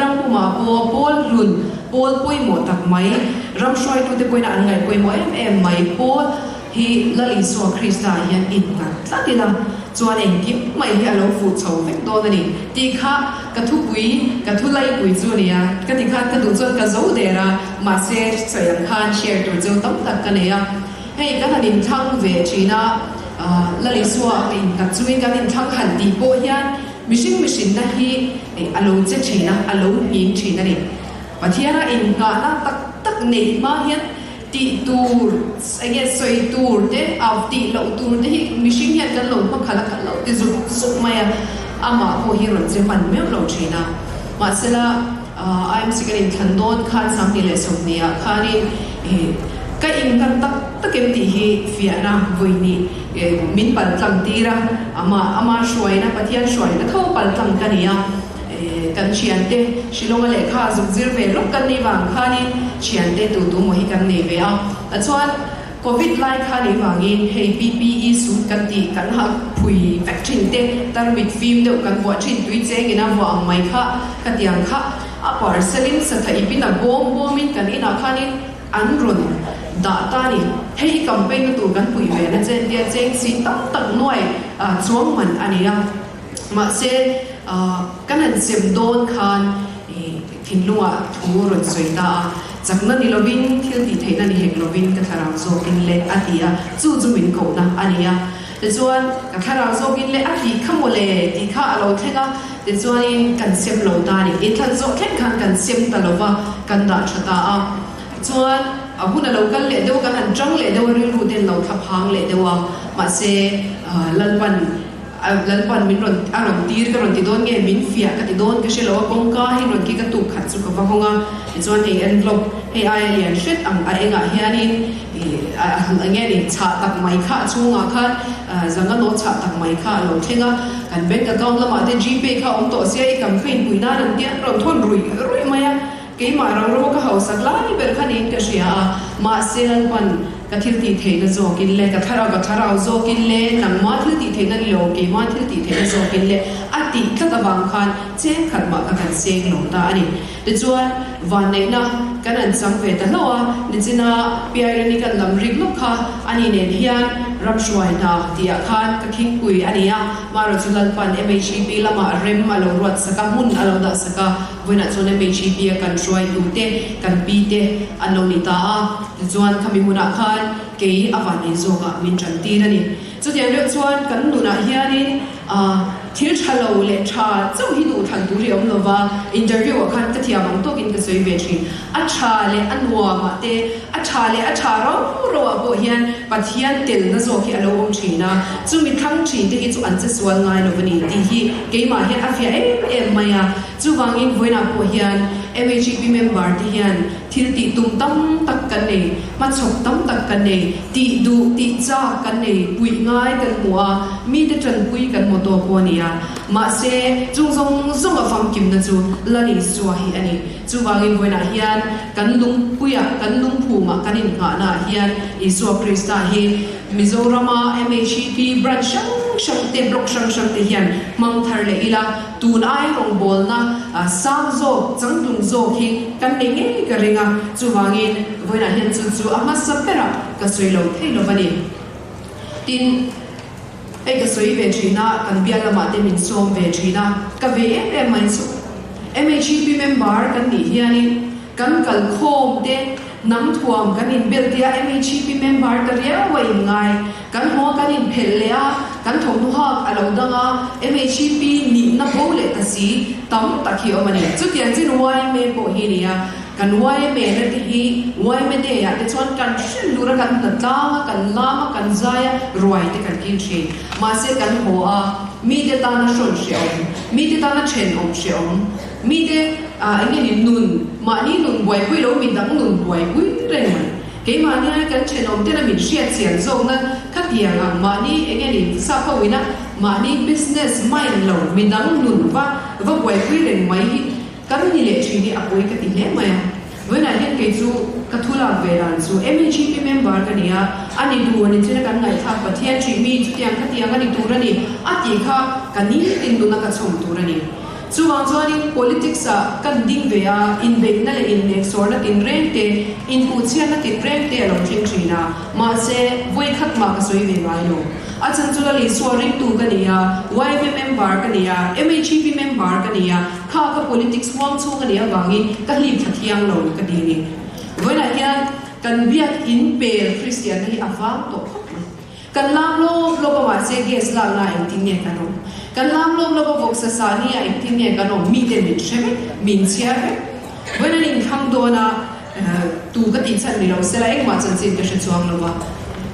ram puma pol run pol poi mo tak mai ram shoi tu te poina an ngai poi mo em mai pol hi lali so krista hian in ka tlatila chuan eng kim mai hi alo fu chho vek do ni ti kha ka thu pui ka thu lai pui chu nia ka ti kha ka du chuan ka zo de ra ma se chayang khan share tu chu tam tak ka ne ya hei ka hanin thang ve china lali so in ka chuin ka tin thang han ti po hian mission na hi alo che china alo ing china ni pathiana in ka na tak tak nei ma hian ti tur ege soi tur te av ti lo tur te hi mission hian kan lo pa khala khala te zu maya ama ko hi ron che man me lo china ma sela I'm sigarin thandon khan samni le somnia khani ka in kan tak takem ti hi fiana voini min pal tlam tira ama shwaina pathian shwaina tho pal tlam kania kan chiante shilonga le kha zir ve lok kan ni wang khani chiante tu mo hi kan ne ve a chuan covid lai khani wangin hei PPE su kan ti kan ha phui vaccine te tarmit film de kan bo chin tui cheng ina wang mai kha katiang kha a parcelin sa thai pina bom in kan ina khani anrun da tani hei campaign tu kan pui ve na chen dia cheng si tak noi chuang man ania ma se kan han sem don khan thinlua thurun soita chakna ni lovin thil ti theina ni hek lovin ka tharang zo in le atia chu min ko na ania te chuan ka tharang zo in le ati khamole ti kha alo thenga te chuan in kan sem lo ta ni in than zo khen khan kan sem ta lova kan da thata a chuan abuna lo kan le deu kan han tang le deu ri ru den lo thap hang le dewa ma se lalpan min ron aron tir ka ron ti don nge min fia ka ti don ka shelo kong ka hi ron ki ka tu khat chu ka va honga chuan ei envelope hei ai lian shet ang a enga hianin nge ni cha tak mai kha chunga khan zanga no cha tak mai kha lo thenga kan bank account lama te gpay kha om to sia i kam khain puina ran tian ron thon rui maya ke ma ro ka hausa lai ber khanin ka shia ma selan pan ka thil ti theina zo kin le ka thara zo kin le nang ma thil ti theina lo ke ma thil ti theina zo kin le ati ka bang khan che khat ma ka kan seng lo ta ani te chuan van nei na kan an chang ve ta lowa ni china piai ni kan lam rik lok kha ani ne hian ram shwai na tia khan ka khing pui ania ma ro chulal pan MHP lama rem alo ruat saka mun alo da saka voina chone MHP kan shwai tu te kan pi te alo ni ta te chuan khami huna khan ke avani zoga min chan ti rani chu tiang le chuan kan nuna hianin thil thalo le tha chu hi du than tu ri om lova interview khan ka thia bang to kin ka soi ve thi a tha le anwa ma te a tha ro bo hian pathian tel na zo ki alo om thina chu mi thang thi te hi chu an che swal ngai lo bani ti hi ke ma hian a fia em maya chu wangin voina po hian MHP member ti hian thil ti tum tam tak kan nei ma chok tam tak kan nei ti du ti cha kan nei pui ngai kan mua mi te tran pui kan mo to ko nia ma se chung zong a fam kim na chu lani suwa hi ani chu wangin voina hian kan lung puya kan lung phu ma kanin nga na hian Isua Krista hi Mizorama MHP branch shang te block shang te hian mang thar le ila tun ai rong bol na sam zo chang tung zo khi kan nei nge ka ringa chu wangin voina hian chu ama sapera ka soi lo thei lo bani tin ei ka soi ve thina kan bia lama te min som ve thina ka ve em mai chu MHP member kan ni hianin kan kal khom te nam thuam kan in beltia MHP member ka ria wai ngai kan ho kan in phel le a kan thong nu ha alo danga MHP ni na bole ta si tam takhi omani chu tian chin wai me bo hi nia kan wai me na ti hi wai me de ya te chon kan shin lura kan ta tama kan lama kan zaya ruai te kan kin che ma se kan ho a mi de ta na shon sheom mi de ta na chen om sheom mi de anh ni nun ma ni nun buai pui lo min dang nun buai pui ren man ke ma ni kan chen om te na min shia chian zo na ka tiang ang ma ni anh ni sa pa wina ma ni business mind lo min dang nun va buai pui ren mai kan ni le chi ni apoi ka ti le mai với lại hiện cái chú các thu làm về đàn chú MHP member cái này anh đi đùa nên trên cái ngày tháp và thiên chỉ mi chú tiang cái tiang cái đi đùa này anh chỉ khác cái ní tin đùa nó cái chồng đùa này chuwang chuanin politics a kan ding ve a in vein na le in nek sor na tin reng te in pu chian na tin reng te lo thing thina ma se voi khat ma ka soi ve ngai lo a chan chula li soaring tu ka nia YB member ka nia MHP member ka nia kha ka politics wang chu ka nia wangi ka hlim thathiang lo ka di ni voina hian kan biak in pel Christian hi awang to kan lam lo ba ma se ges la na in tin ne ka no kan lam lo ba vok sa sa ni a in tin ne ka no mi den ni cheme min chia ve voina ning kham do na tu ka ti chan ni lo se la ek ma chan chin ka she chuang lo ba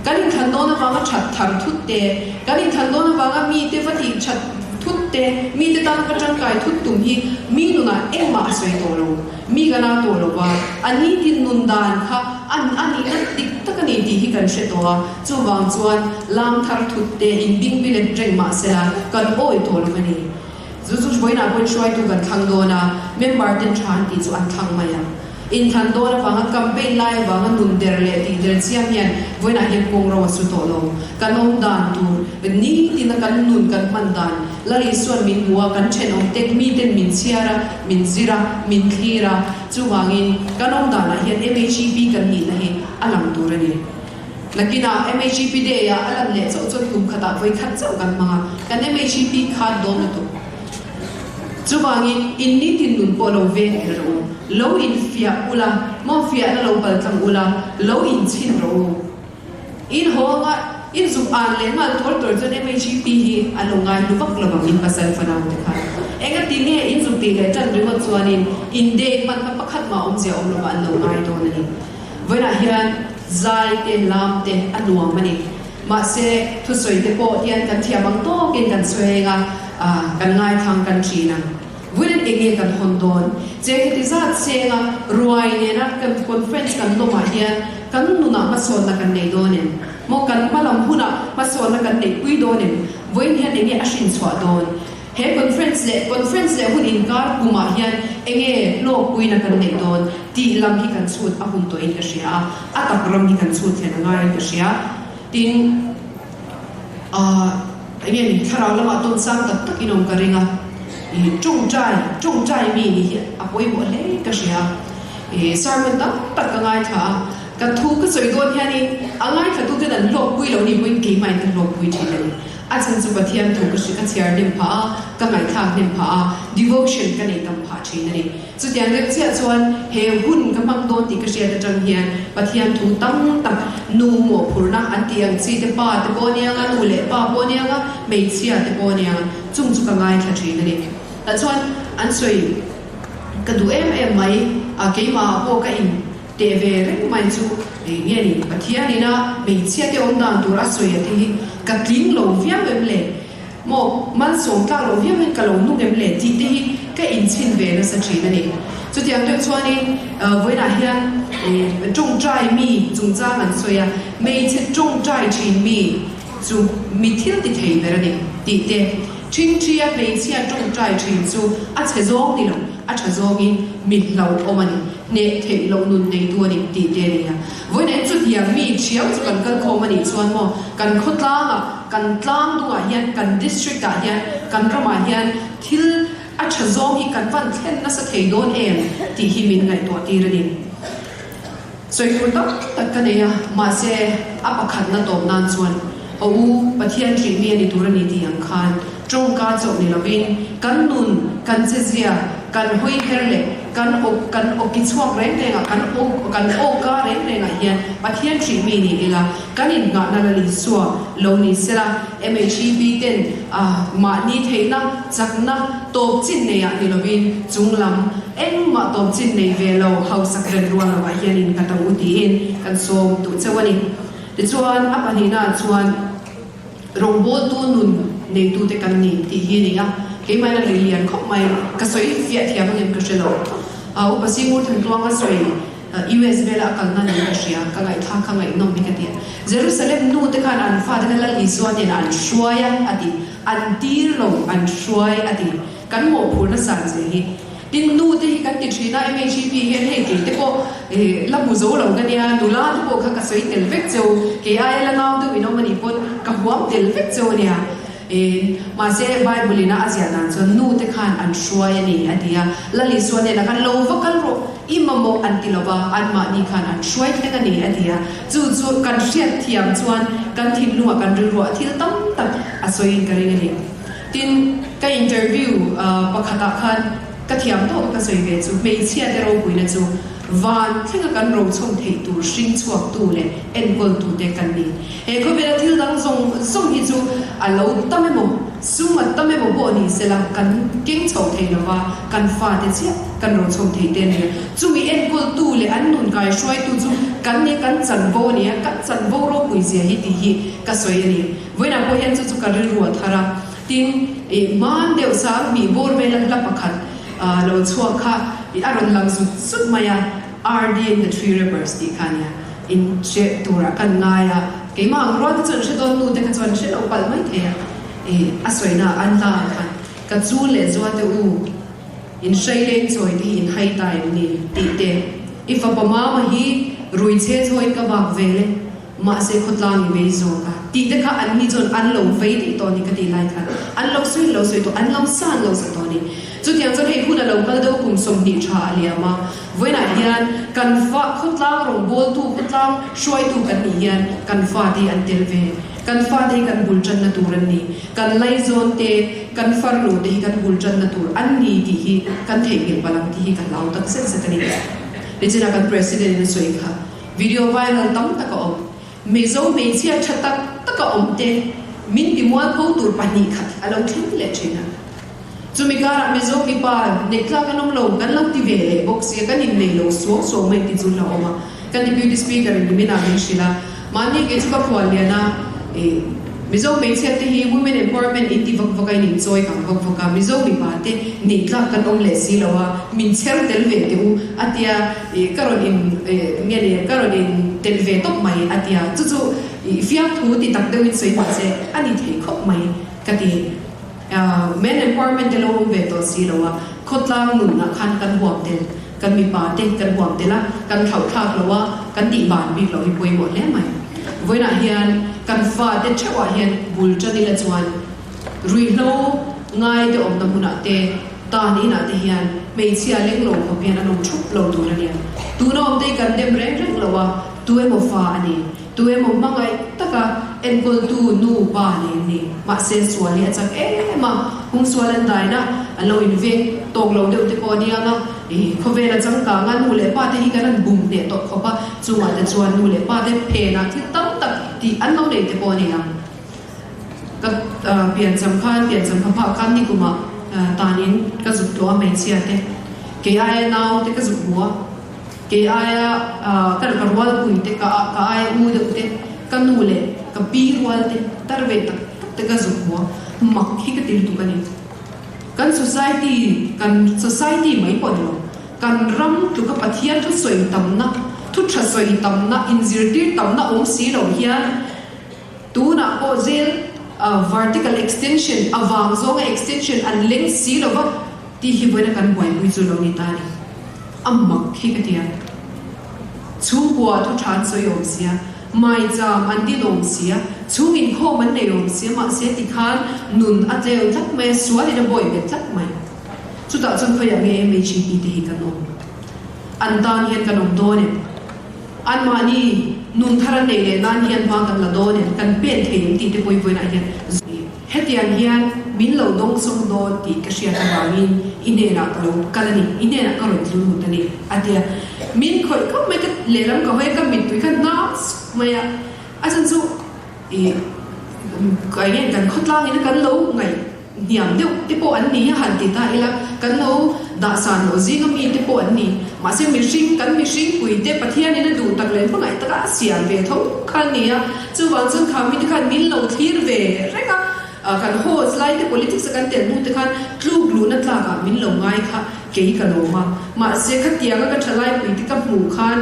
kan in than do na ba ma that thar thut te kan in than do na ba ga mi te va ti chat thut te mi te tan ka chang kai thut tum hi mi nu na ek ma soi to lo mi ga na to lo ba ani tin nun dan kha ani na tik tak ani ti hi kan she to a chu wang chuan lam thar thut te in bing bi le treng ma se la kan oi to lo mani zu boina bon shoi tu kan thang do na member ten than ti chu an thang ma ya in than do na wanga campaign lai wanga nun der le ti der chiam yan voina hen kong ro su to lo kanom dan tu ni ti na kan nun kan man dan la ri suan min huwa kan chen om tek mi ten min chiara min zira min khira chu wangin kanom dan na hian MHP kan ni na hi alam tu ra ni lakina MHP de ya alam le chau chau tum khata voi khat chau kan ma kan MHP kha do na tu chu wangin in ni tin nun po lo ve ro lo in fia ula mo fia na lo bal thang ula lo in chin ro in honga in zum an le ngal tor jon MHP hi alongai lu vak lo bang in pasal fana te kha enga ti ne in zum ti le tan ri mo chuanin in de man pa pakhat ma om je om lo ban lo ngai to na ni voina hian zai te lam te anuam mani ma se thu soi te po hian kan thiamang to ken kan soenga kan ngai thang kan china vuren enge kan hondon je ti za chenga ruai ne na kan conference kan no ma hian kan nu na ma son na kan nei donen mo kan malam huna ma son na kan nei pui donen voin hian enge ashin chwa don he conference le hun in kar kuma hian enge lo pui na kan nei don ti lam hi kan chut a hun to in ka sia a tak ram hi kan chut thena ngai ka sia tin enge ni tharau lama ton sang tak tak inom ka ringa trung trai mi ni apoi bo le ka sia sermon tak ka ngai tha ka thu ka soi don hian ni angai tha tu te dan lo pui lo ni pui ki mai kan lo pui thi le a chan chu pathian thu ka shi ka chiar nim pha ka ngai thak nim pha devotion ka nei tam pha thi ni chu tiang le chia chuan he hun ka mang don ti ka sia ta tang hian pathian thu tam tak nu mo phurna an tiang chi te pa te bo nia nga nu le pa bo nia nga mei chia te bo nia chung chu ka ngai tha thi ni ta chuan an soi ka du mai a ke ma po ka in te ve re mai chu nge ni pathian ni na mei chia te on dan tu ra soi ati ka tling lo viam em le mo man som ta lo viam en ka lo nu em le ti te ka in chin ve na sa chi na ni chu tiang te chuan ni voi na hian trung trai mi chung cha man soi a mei che trung trai chin mi chu mi thil ti thei ver ni ti te chin chia mei chia trung trai chin chu a che zong ni lo a cha zong in mi lo omani ne thei lo nun nei tu ni ti te ni ya voi na chu tiang mi chiao chu kan kho mani chuan mo kan khotla kan tlang tu a hian kan district a hian kan rama hian thil a cha zong hi kan van thlen na sa thei don em ti hi min ngai to ti rin soi tu tak ka ne ya ma se a pakhat na tom nan chuan au pathian tri mi ni tur ni ti ang khan trong ka chok ni lovin kan nun kan chezia kan hoi herle kan ok ki chuak reng renga kan o ka reng renga hian pathian tri mi ni ila kan in nga na li suwa lo ni sela MHP ten ma ni theina chakna top chin ne ya ni lovin chunglam eng ma top chin nei ve lo house sakren ruwa la hian in ka ta uti in kan som tu chawani ti chuan apani na chuan rongbo tu nun nei tu te kan ni ti hi ni ya ke mai na lian khop mai ka soi fia thia bang em ka shelo upasi mu thang tuanga soi US vela kal na ni ka shia ka ngai tha ka ngai nom ni ka ti Jerusalem nu te kan an fa de la li so ni an shwaya ati an tir lo an shwai ati kan mo phur na san je hi tin nu te hi kan ti thina MHP he he ke te ko la mu zo lo ga nia nu la tu ko kha ka soi tel vek cheu ke ai la naw du ino mani pon ka huam tel vek cheu nia มาเซBible na Asia nan so nu te khan an shwai ni adia lali swane na kan lo vakal ro imamo antilova anma ni khan an shwai te kan ni adia chu kan riat thiam chuan kan thin lu kan ri ro thil tam tak asoi kari ni tin ka interview pakhata khan ka thiam to ka soi ve chu me chia te ro puina chu van thinga kan ro chom thei tur sing chuak tu le enkol tu te kan ni ko bela thil dang zong hi chu alo tamemo suma tamemo bo ni sela kan king chau thei lawa kan fa te chia kan ro chom thei te ne chu mi enkol tu le an nun kai shwai tu chu kan ni kan chan bo ni kan chan bo ro pui zia hi ti hi ka soi ni voina ko hen chu kan ri ro thara tin man deu sa mi bor me la pakhat lo chua kha aron lang sut maya RD in the Three Rivers di kanya in che tura kan ngaya ke ma ro ta chon she don nu te ka chon she lo pal mai the asoina an la khan ka chu le zo te u in shailen choi ti in hai tai ni ti te if a ma hi rui che choi ka bak vele ma se khotlang ve zo ka ti te kha an ni chon an lo ve ti to ni ka ti lai khan an lo sui to an lo san lo sa to ni chu tiang chon hei khuna lo kal do kum som ni tha aliama voina hian kan fa khotlang rong bol tu khotlang shoi tu kan ni hian kan fa ti an tel ve kan fa te kan bulchan na turan ni kan lai zon te kan far lu te kan bulchan na tur an ni ti hi kan thei gel balang ti hi kan lau tak sen sa kan ni le jina kan president ni soi kha video viral tam ta ka om me zo me chia thatak ta ka om te min ti mual ko tur pani khat alo thin le china chumi gara me zo mi pa nekla kanom lo kan lam ti ve box ye kan in me lo so me ti chul la oma kan ti beauty speaker ni mina min shila mani ke chu ka khwal le na mizo me chia te hi women empowerment in ti vakai ni choi kam vaka mizo mi pa te nekla kan om le si lawa min cher tel ve te u atia karon in ngene karon in tel ve top mai atia chu fiak thu ti tak de win soi pa se ani thei khop mai ka ti men empowerment te lo ve to si lawa khotlang nun na khan kan huam tel kan mi pa te kan huam te la kan thau thak lawa kan ti ban bi lo hi poi mo le mai voina hian kan fa te chewa hian bul chani la chuan rui lo ngai te om na huna te ta ni na te hian me chia leng lo ko pian anom thup lo tu na hian tu no om te kan dem reng reng lawa tu e mo fa ani tu e mo mangai taka enkol tu nu ba ni ma se swali achak ma hung swalan dai na alo in ve tong lo de te ko ni anga khove la chang ka ngan mu le pa te hi kan bum ne to khopa chunga te chuan nu le pa te phe na thi tam tak ti an no le te ko ni ang ka pian cham pha khan ni kuma tanin ka zu to me chia te ke ai now te ka zu bua ke ai ka wal pui te ka ai u de te ka nu le ka pi wal te tarve tak te ka zu bua mak hi ka til tu ka ni kan society mai po lo kan ram tu ka pathian thu soi tam na thu tha soi tam na inzir tir tam na om si lo hian tu na po zel vertical extension awang zonga extension an length si lo wa ti hi bona kan boi bui chu lo ni ta ni ammak hi ka tia chu kwa thu than soi om sia mai jam an di dom sia chung in kho man nei om sia ma se ti khan nun atleu thak me suali na boi bet thak mai chu ta chon khoya nge MHP te hi kanom an dan hian kanom do ne an ma ni nun tharan nei le nan hian ma kan la do ne kan pen thei ti te poi poi na hian hetian hian min lo dong song do ti ka sia ta bangin ine na lo kalani ine na ka ro tlu tani atia min khoi ko me ka leram ka hoi ka min tu kan na maya asan chu cái này cần khốt lang ini kan lo ngai niam deu te po an ni han ti ta ila kan lo da san lo zing mi te po an ni ma se mi sing pui te pathian ina du tak len ngai ta ka sian ve tho khan ni ya chu wang chung kha mi khan min lo thir ve reka kan ho slide te politics kan te nu te khan tlu glu na tla ka min lo ngai kha ke ka lo ma se kha tia ka thalai pui te ka mu khan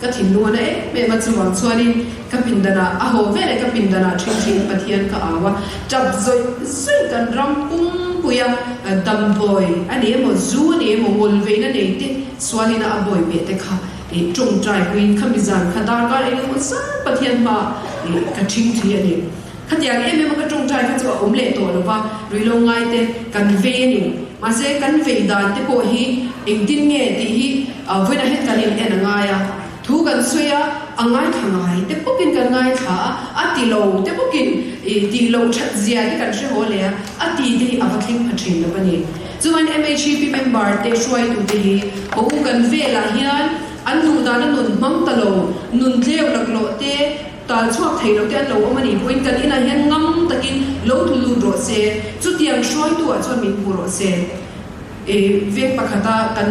ka thin nu na me ma chu wang chuani ka pindana a ho ve le ka pindana thin pathian ka awa chap zoi kan ram pum puya dam boy ani mo zu ni mo wol ve na nei te swali na a boy be te kha chung trai queen khamizan khadar ka e mo sa pathian ma ka thing thi ani ขัดอย่างมันก็จงใจขัดจะอมเละตัวหรือว่ารุยลงไงเตกันเวนี่มาเสกันเวดานเตโปฮีเองดิ้นเงี้ยที่ฮีเวน่าเห็นกันเองง่ายอ่ะทุกันสวยอ่ะง่ายทางง่ายเตปกินกันง่ายค่ะตีโลเตปกินตีโลชัดเสียที่กันเชื่อโหเลยอ่ะตีที่อาวัคลิงพัชรินแล้วปนี่ส่วน MHP member เตช่วยตัวที่โอ้กันเวลาเฮียนอันดูดานนุนมังตะโลนุนเลี้ยวหลักโลเตตาชอบไทยเราเตะเรามันนี่พูดกันอินาเฮียนงำตะกินโลทุลูโรเซจุดยังช่วยตัวชวนมีผู้โรเซเวกปะขัดกัน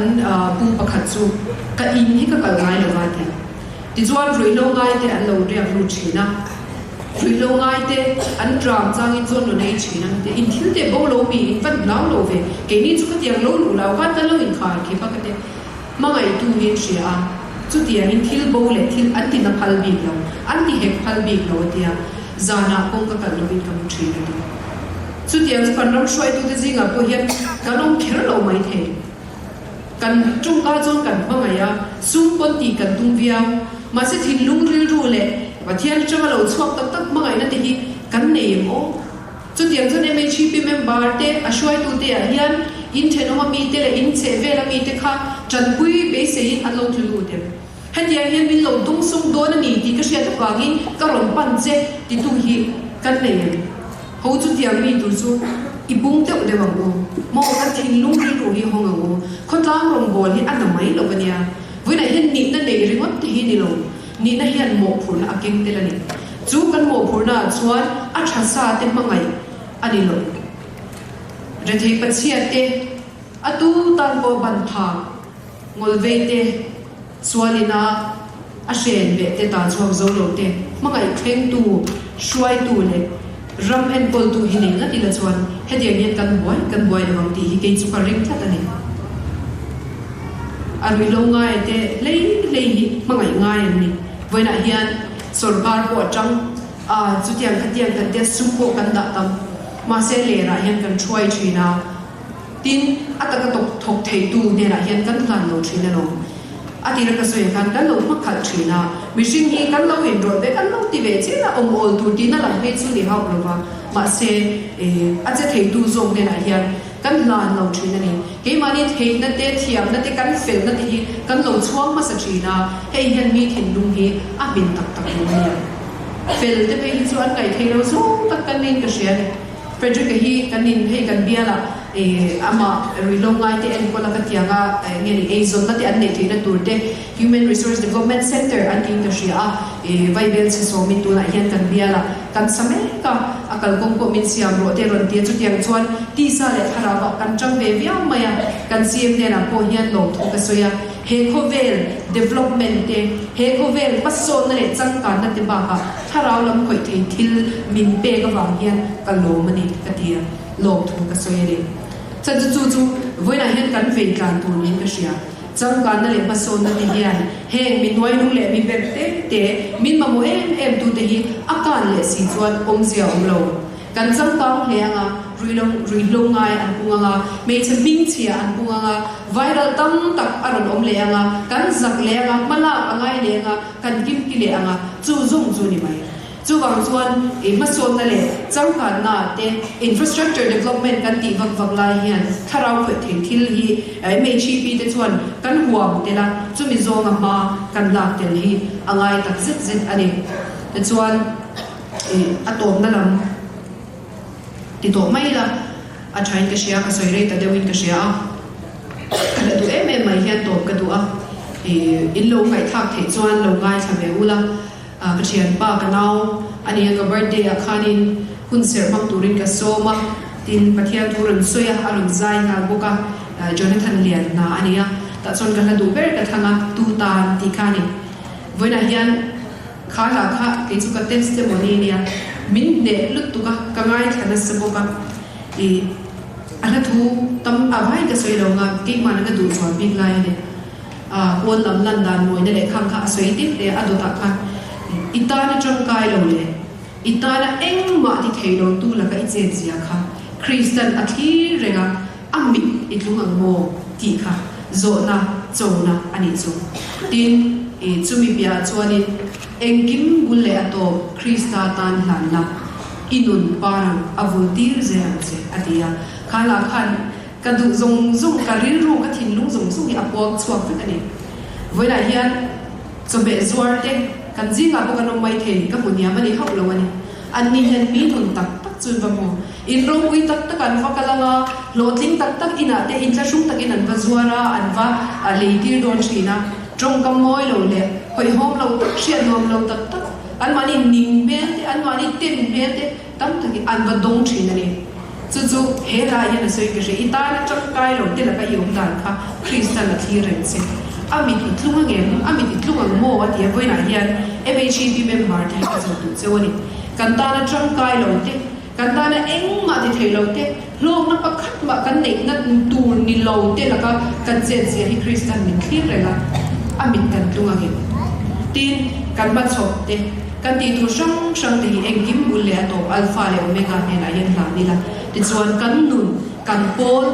ปูปะขัดซูกันอินที่ก็กันง่ายเลยว่าเถอะที่ชวนรุยโลง่ายเตะอันเราเรียกรู้ชีนะรุยโลง่ายเตะอันดรามจางอินชวนเราในชีนะเตะอินที่เตะบ่โลมีอินฟันน้ำโลเวเกนี่จุดยังโลรู้แล้วกันแต่เราอินขาดเก็บปะกันเตะมาไงตูเห็นเสียจุดยังอินทิลโบเลทิลอันที่นับพัลบีเราอันที่เฮกพัลบีเราเดียจานาคงก็กันเราอินกับชีนะสุดยังปันเราช่วยตัวจริงอ่ะพอเห็นกันน้องแค่เราไม่เท่กันจงการจงกันว่าไงอ่ะซุ่มปนตีกันตุ้งเวียวมาเสียทิ้งลุงริลรู้เลยว่าที่อันจะมาเราชอบตักมาไงนั่นที่กันเนมโอจุดยังจะเนี่ยไม่ชีพิเมมบาร์เตะช่วยตัวเดียเฮียนอินเทนอมามีเตะอินเซเวลามีเตะค่ะจันปุยเบสเองอันเราถือรู้เต็มเห็นยังเฮียนวินเราตุ้งส่งโดนมีที่ก็เชียร์ตะกากินก็ร้อนปั่นเจที่ตุ้งฮีกันเนมเขาจุดยังมีตัวจูอีบุ้งเตะเดี๋ยวงูมองกันทิ้งลุงริลรู้ที่ห้องงูคนตามลงบอลที่อันนั้นไม่เราเนี่ยวันไหนเห็นนี่นั่นเองริงว่าที่นี่เรานี่นั่นเห็นหมอกผุนอากิงเตละนี่จูกันหมอกผุนน่ะชวนอัจฉริยะเต็มมาไงอันนี้เราเรื่องที่ปัจเจียเตอตูตันโบบันทางงอลเวเตสวาลินาอาเชนเวเตตาชวงโซโลเตมาไงเคร่งตูช่วยตูเลยรัมเอ็นโกลตูหินิงนั่นที่ละชวนเฮ็ดอย่างนี้กันบ่อยในบางทีเกณฑ์สุภาริงทัดนี่อันวิโลง่ายเตเลยมาไงง่ายนี่วันนั้นเฮียนส่วนการปวดจังจุดยังขัดยังกันเดียสุ่มโคกันดัตำมาเสเลระเฮียนกันช่วยชีนาตินอัตกตกถกเทตูเนี่ยระเฮียนกันกันเราชีนะน้องอาทิตย์ละก็สวยกันกันเราพักขัดชีนามิชิงฮีกันเราเห็นรถเด็กกันเราตีเวชนะองค์โอลตูดีนั่นหลังเวชสุดที่เขาบอกว่ามาเสอาจจะเทตูทรงเนี่ยระเฮียนกันลานเราชีนะนี่เกี่ยมันนี่เทนั่นเตะเทียมนั่นเตะกันเฟลนั่นเตะฮีกันเราช่วงมาสักชีนาเฮียนมีเห็นลุงฮีบินตักเนี่ยเฟลเตะไปที่ส่วนไก่เทเราสู้ตักกันนินก็เสียเลยเฟรดริกฮีกันนินให้กันเบียร์ละอามาริลงไงที่เอ็นคนละกันที่อ่ะเนี่ยนี่ซอนนั่นที่อันนี้ที่นั่นตัวเด็ก Human Resource Development Center อันที่ก็เสียไวเบลซิสโซมิตัวละเฮียนกันเบียร์ละกันสมัยก็อาการกงก็มีเสียงรถเดินเตี้ยจุดยังชวนที่ซาเลฮาราบกันจังเวียวมากันเสียงเนี่ยนะพอเฮียนลงทุกข์สวยเฮโคเวล development เฮโคเวลปัสโซนั่นแหละจังการนั่นที่บ้าค่ะถ้าเราลำคอยทิลมินเปก็วางเฮียนกันโลมันนี่กระเทียลงทุกข์สวยเลยฉันจะจู่ๆวันนั้นเห็นกันเวกันตัวนี้ก็เสียจังการนั่นแหละปัสโซนั่นที่เฮียนเฮงมินไว้ดูแลมีแบบเตะมินมาโมตัวที่ฮีอาการเลยสิจวนเสียโลกันจังการเฮียงอ่ะรุยลงไงอันปุงอ่ะไม่ใช่มิงเชียอันปุงอ่ะไวรัลตั้งตักอารมณ์เลยอ่ะกันจักเลยอ่ะมาลาอะไรเลยอ่ะกันกิมกิเลยอ่ะจู่นี่ไหมจู่บางส่วนมาส่วนนั่นแหละจังการน่ะเตะ infrastructure development กันตีวักลายเฮียนถ้าเราเปิดถึงที่ฮีไม่ชีปีเตส่วนกันห่วงเตละจู่มีโซงมากันลากเตลฮีอะไรตักซิดอันนี้เตส่วนอะตอมนั่นแหละติดตัวไม่ละอาจารย์ก็เชียร์ก็สวยเลยแต่เดี๋ยววินก็เชียร์กระดูไม่เห็นตัวกระดูอินลงไก่ทักเทจวนลงไก่ทำแบบอุละกระเชียร์ป้ากันเอาอันนี้ก็เบิร์ดเดย์อาคารินคุณเสร์มังตูรินก็โซมาตินปะเทียนตูรินสวยอารมณ์ใจงานบุกจอนาธานเลียนนะอันนี้แต่ส่วนกระดูเบิร์ดก็ทางตูตานติคานิวันนั้นยันข้าหลักข้ากิจกรรมเทสต์โมนีเนี่ยมินเดลุตุกะกังไงแค่นั้นสบุกะอันนั้นทูตั้มอาไว้ก็สวยลงอ่ะกิ๊กมันก็ดูสวยบิ๊กไลน์เนี่ยวันลำลันดานมวยนั่นแหละข้างข้าสวยติดเลยอดุตักค่ะอิตาลีจงกายลงเลยอิตาลีเอ็งมาที่เทโดตูแล้วก็อิเจนเซียค่ะคริสเตียนอาทิตย์เรื่องอามิอิลุงอังโมตีค่ะโจนาอันนี้โจดินจุมีเบียจวนนี้เอ็งกิมบุลเลอโตคริสตาตันหลันละ inun parang avultir zeang che adia khala khan kadu zong karir ru ka thin lung zong hi apok chuak fit ani voila hian chobe zuar te kan jinga bo kan mai the ka munia mani hok lo ani anni hen mi thun tak tak chun ba mo in ro ui tak tak an va kalanga lotling tak tak ina te in tla shung tak in an va zuara an va leitir don china trong kam moi lo le hoi hom lo tak shian nom lo tak tak an mani ning me te an mani ten me te tam tak an va dong china ni chu he ra yan soi ke je ita na chak kai lo te la ka yom dan kha Christian la thi ren se ami ti tlunga ngem ami ti tlunga mo wa ti voina hian MHB member ti ka zo tu chewani kan ta na chak kai lo te kan ta na eng ma ti thei lo te lom na pakhat ma kan nei na tur ni lo te la ka kan chen se hi Christian min thlir rela ami kan tlunga ngem tin kan ma chok te kan ti thu sang te hi engkim bul le to alpha le omega ne la yan la ni la ti chuan kan nun kan pol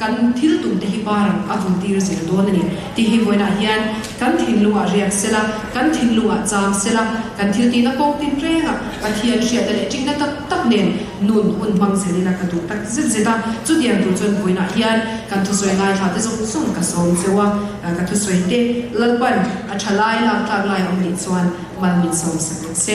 kan thil tum te hi parang avun tir zel don ani ti hi voina hian kan thin lunga riak sela kan thin lunga cham sela kan thil ti na kong tin renga pathian ria da le chingna tak tak nen nun hun mang selina ka du tak zeta chu dian tu chon voina hian kan thu soi ngai tha te song ka som chewa ka thu soi te lalpan a thalai la tak lai om ni chuan mal min som se